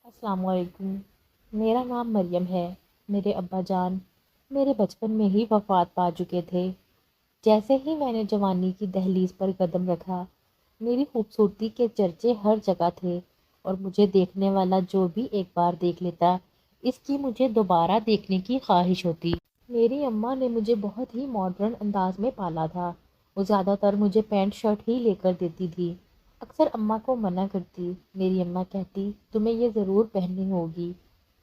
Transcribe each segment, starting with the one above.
السلام علیکم۔ میرا نام مریم ہے۔ میرے ابا جان میرے بچپن میں ہی وفات پا چکے تھے۔ جیسے ہی میں نے جوانی کی دہلیز پر قدم رکھا، میری خوبصورتی کے چرچے ہر جگہ تھے اور مجھے دیکھنے والا جو بھی ایک بار دیکھ لیتا، اس کی مجھے دوبارہ دیکھنے کی خواہش ہوتی۔ میری اماں نے مجھے بہت ہی ماڈرن انداز میں پالا تھا۔ وہ زیادہ تر مجھے پینٹ شرٹ ہی لے کر دیتی تھی۔ اکثر اماں کو منع کرتی، میری اماں کہتی تمہیں یہ ضرور پہننی ہوگی۔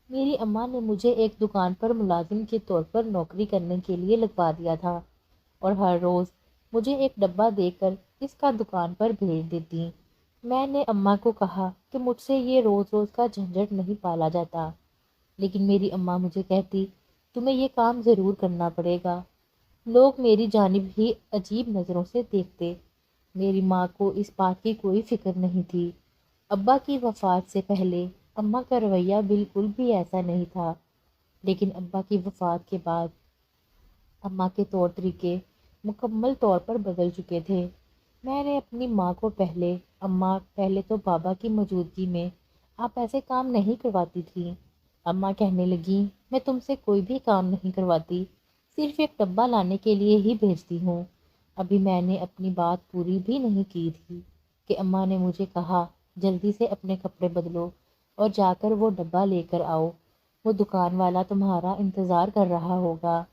میری اماں نے مجھے ایک دکان پر ملازم کے طور پر نوکری کرنے کے لیے لگوا دیا تھا اور ہر روز مجھے ایک ڈبہ دے کر اس کا دکان پر بھیج دیتی۔ میں نے اماں کو کہا کہ مجھ سے یہ روز روز کا جھنجھٹ نہیں پالا جاتا، لیکن میری اماں مجھے کہتی تمہیں یہ کام ضرور کرنا پڑے گا۔ لوگ میری جانب ہی عجیب نظروں سے دیکھتے۔ میری ماں کو اس بات کی کوئی فکر نہیں تھی۔ ابا کی وفات سے پہلے اماں کا رویہ بالکل بھی ایسا نہیں تھا، لیکن ابا کی وفات کے بعد اماں کے طور طریقے مکمل طور پر بدل چکے تھے۔ میں نے اپنی ماں کو اماں پہلے تو بابا کی موجودگی میں آپ ایسے کام نہیں کرواتی تھی۔ اماں کہنے لگی میں تم سے کوئی بھی کام نہیں کرواتی، صرف ایک ڈبہ لانے کے لیے ہی بھیجتی ہوں۔ ابھی میں نے اپنی بات پوری بھی نہیں کی تھی کہ اماں نے مجھے کہا جلدی سے اپنے کپڑے بدلو اور جا کر وہ ڈبہ لے کر آؤ، وہ دکان والا تمہارا انتظار کر رہا ہوگا۔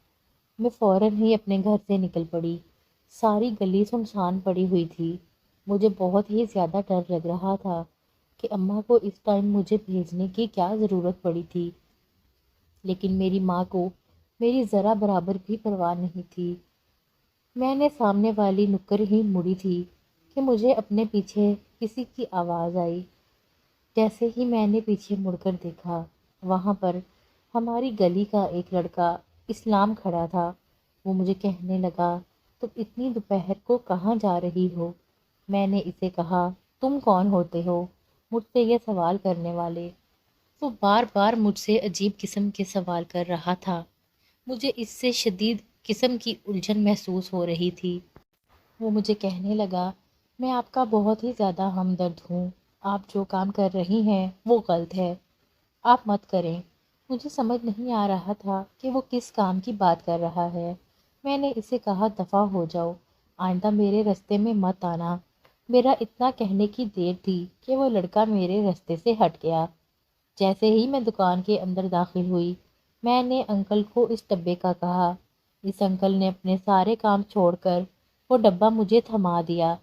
میں فوراً ہی اپنے گھر سے نکل پڑی۔ ساری گلی سنسان پڑی ہوئی تھی۔ مجھے بہت ہی زیادہ ڈر لگ رہا تھا کہ اماں کو اس ٹائم مجھے بھیجنے کی کیا ضرورت پڑی تھی، لیکن میری ماں کو میری ذرا برابر بھی پرواہ نہیں تھی۔ میں نے سامنے والی نکر ہی مڑی تھی کہ مجھے اپنے پیچھے کسی کی آواز آئی۔ جیسے ہی میں نے پیچھے مڑ کر دیکھا، وہاں پر ہماری گلی کا ایک لڑکا اسلام کھڑا تھا۔ وہ مجھے کہنے لگا تم اتنی دوپہر کو کہاں جا رہی ہو؟ میں نے اسے کہا تم کون ہوتے ہو مجھ سے یہ سوال کرنے والے؟ وہ بار بار مجھ سے عجیب قسم کے سوال کر رہا تھا۔ مجھے اس سے شدید قسم کی الجھن محسوس ہو رہی تھی۔ وہ مجھے کہنے لگا میں آپ کا بہت ہی زیادہ ہمدرد ہوں، آپ جو کام کر رہی ہیں وہ غلط ہے، آپ مت کریں۔ مجھے سمجھ نہیں آ رہا تھا کہ وہ کس کام کی بات کر رہا ہے۔ میں نے اسے کہا دفع ہو جاؤ، آئندہ میرے راستے میں مت آنا۔ میرا اتنا کہنے کی دیر تھی کہ وہ لڑکا میرے راستے سے ہٹ گیا۔ جیسے ہی میں دکان کے اندر داخل ہوئی، میں نے انکل کو اس ڈبے کا کہا۔ اس انکل نے اپنے سارے کام چھوڑ کر وہ ڈبہ مجھے تھما دیا۔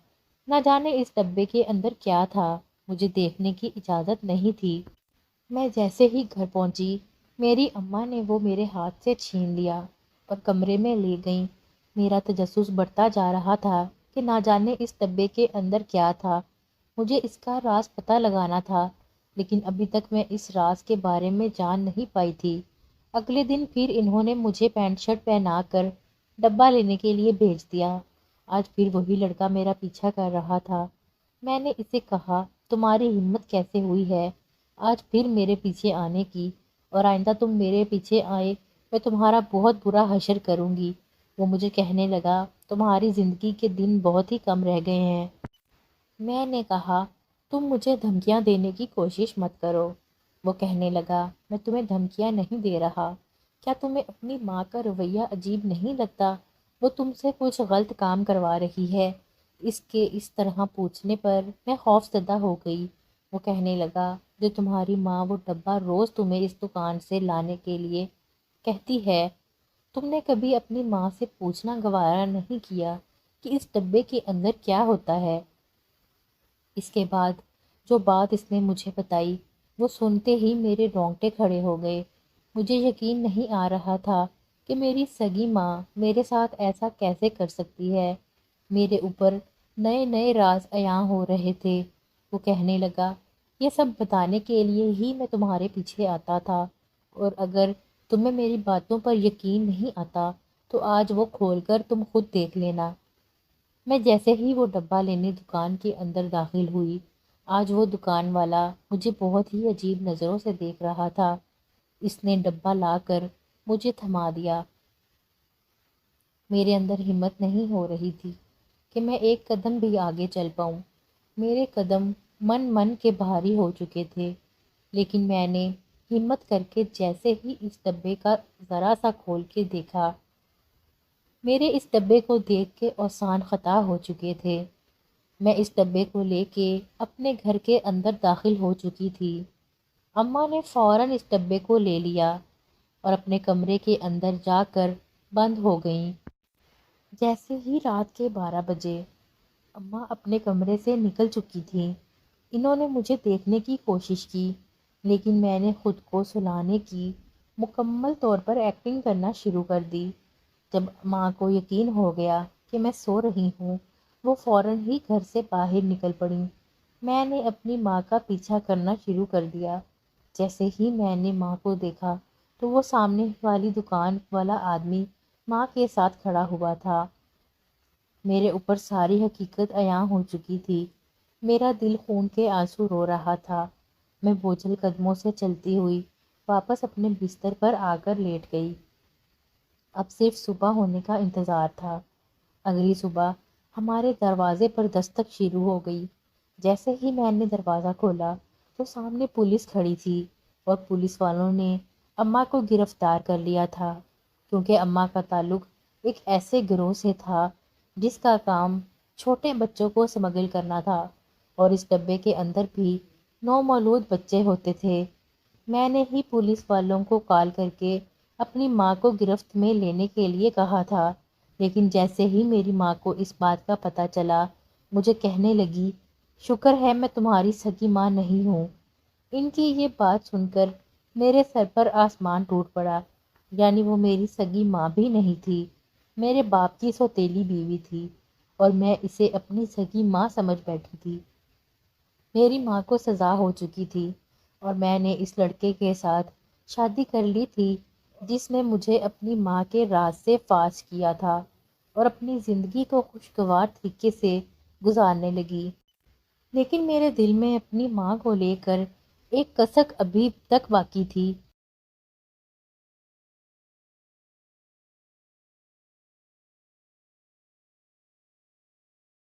نہ جانے اس ڈبے کے اندر کیا تھا، مجھے دیکھنے کی اجازت نہیں تھی۔ میں جیسے ہی گھر پہنچی، میری اماں نے وہ میرے ہاتھ سے چھین لیا اور کمرے میں لے گئیں۔ میرا تجسس بڑھتا جا رہا تھا کہ نہ جانے اس ڈبے کے اندر کیا تھا۔ مجھے اس کا راز پتہ لگانا تھا، لیکن ابھی تک میں اس راز کے بارے میں جان نہیں پائی تھی۔ اگلے دن پھر انہوں نے مجھے پینٹ شرٹ پہنا کر ڈبہ لینے کے لیے بھیج دیا۔ آج پھر وہی لڑکا میرا پیچھا کر رہا تھا۔ میں نے اسے کہا تمہاری ہمت کیسے ہوئی ہے آج پھر میرے پیچھے آنے کی، اور آئندہ تم میرے پیچھے آئے میں تمہارا بہت برا حشر کروں گی۔ وہ مجھے کہنے لگا تمہاری زندگی کے دن بہت ہی کم رہ گئے ہیں۔ میں نے کہا تم مجھے دھمکیاں دینے کی کوشش مت کرو۔ وہ کہنے لگا میں تمہیں دھمکیاں نہیں دے رہا، کیا تمہیں اپنی ماں کا رویہ عجیب نہیں لگتا؟ وہ تم سے کچھ غلط کام کروا رہی ہے۔ اس کے اس طرح پوچھنے پر میں خوف زدہ ہو گئی۔ وہ کہنے لگا جو تمہاری ماں وہ ڈبہ روز تمہیں اس دکان سے لانے کے لیے کہتی ہے، تم نے کبھی اپنی ماں سے پوچھنا گوارا نہیں کیا کہ اس ڈبے کے اندر کیا ہوتا ہے؟ اس کے بعد جو بات اس نے مجھے بتائی، وہ سنتے ہی میرے رونگٹے کھڑے ہو گئے۔ مجھے یقین نہیں آ رہا تھا کہ میری سگی ماں میرے ساتھ ایسا کیسے کر سکتی ہے۔ میرے اوپر نئے نئے راز عیاں ہو رہے تھے۔ وہ کہنے لگا یہ سب بتانے کے لیے ہی میں تمہارے پیچھے آتا تھا، اور اگر تمہیں میری باتوں پر یقین نہیں آتا تو آج وہ کھول کر تم خود دیکھ لینا۔ میں جیسے ہی وہ ڈبہ لینے دکان کے اندر داخل ہوئی، آج وہ دکان والا مجھے بہت ہی عجیب نظروں سے دیکھ رہا تھا۔ اس نے ڈبہ لا کر مجھے تھما دیا۔ میرے اندر ہمت نہیں ہو رہی تھی کہ میں ایک قدم بھی آگے چل پاؤں۔ میرے قدم من من کے بھاری ہو چکے تھے۔ لیکن میں نے ہمت کر کے جیسے ہی اس ڈبے کا ذرا سا کھول کے دیکھا، میرے اس ڈبے کو دیکھ کے اوسان خطا ہو چکے تھے۔ میں اس ڈبے کو لے کے اپنے گھر کے اندر داخل ہو چکی تھی۔ اماں نے فوراً اس ڈبے کو لے لیا اور اپنے کمرے کے اندر جا کر بند ہو گئیں۔ جیسے ہی رات کے 12 بجے اماں اپنے کمرے سے نکل چکی تھیں، انہوں نے مجھے دیکھنے کی کوشش کی، لیکن میں نے خود کو سلانے کی مکمل طور پر ایکٹنگ کرنا شروع کر دی۔ جب ماں کو یقین ہو گیا کہ میں سو رہی ہوں، وہ فوراً ہی گھر سے باہر نکل پڑیں۔ میں نے اپنی ماں کا پیچھا کرنا شروع کر دیا۔ جیسے ہی میں نے ماں کو دیکھا تو وہ سامنے والی دکان والا آدمی ماں کے ساتھ کھڑا ہوا تھا۔ میرے اوپر ساری حقیقت عیاں ہو چکی تھی۔ میرا دل خون کے آنسو رو رہا تھا۔ میں بوجھل قدموں سے چلتی ہوئی واپس اپنے بستر پر آ کر لیٹ گئی۔ اب صرف صبح ہونے کا انتظار تھا۔ اگلی صبح ہمارے دروازے پر دستک شروع ہو گئی۔ جیسے ہی میں نے دروازہ کھولا تو سامنے پولیس کھڑی تھی اور پولیس والوں نے اماں کو گرفتار کر لیا تھا، کیونکہ اماں کا تعلق ایک ایسے گروہ سے تھا جس کا کام چھوٹے بچوں کو اسمگل کرنا تھا، اور اس ڈبے کے اندر بھی نومولود بچے ہوتے تھے۔ میں نے ہی پولیس والوں کو کال کر کے اپنی ماں کو گرفت میں لینے کے لیے کہا تھا، لیکن جیسے ہی میری ماں کو اس بات کا پتہ چلا، مجھے کہنے لگی، شکر ہے میں تمہاری سگی ماں نہیں ہوں۔ ان کی یہ بات سن کر میرے سر پر آسمان ٹوٹ پڑا۔ یعنی وہ میری سگی ماں بھی نہیں تھی، میرے باپ کی سوتیلی بیوی تھی، اور میں اسے اپنی سگی ماں سمجھ بیٹھی تھی۔ میری ماں کو سزا ہو چکی تھی اور میں نے اس لڑکے کے ساتھ شادی کر لی تھی جس نے مجھے اپنی ماں کے راز سے فاش کیا تھا، اور اپنی زندگی کو خوشگوار طریقے سے گزارنے لگی۔ لیکن میرے دل میں اپنی ماں کو لے کر ایک کسک ابھی تک باقی تھی۔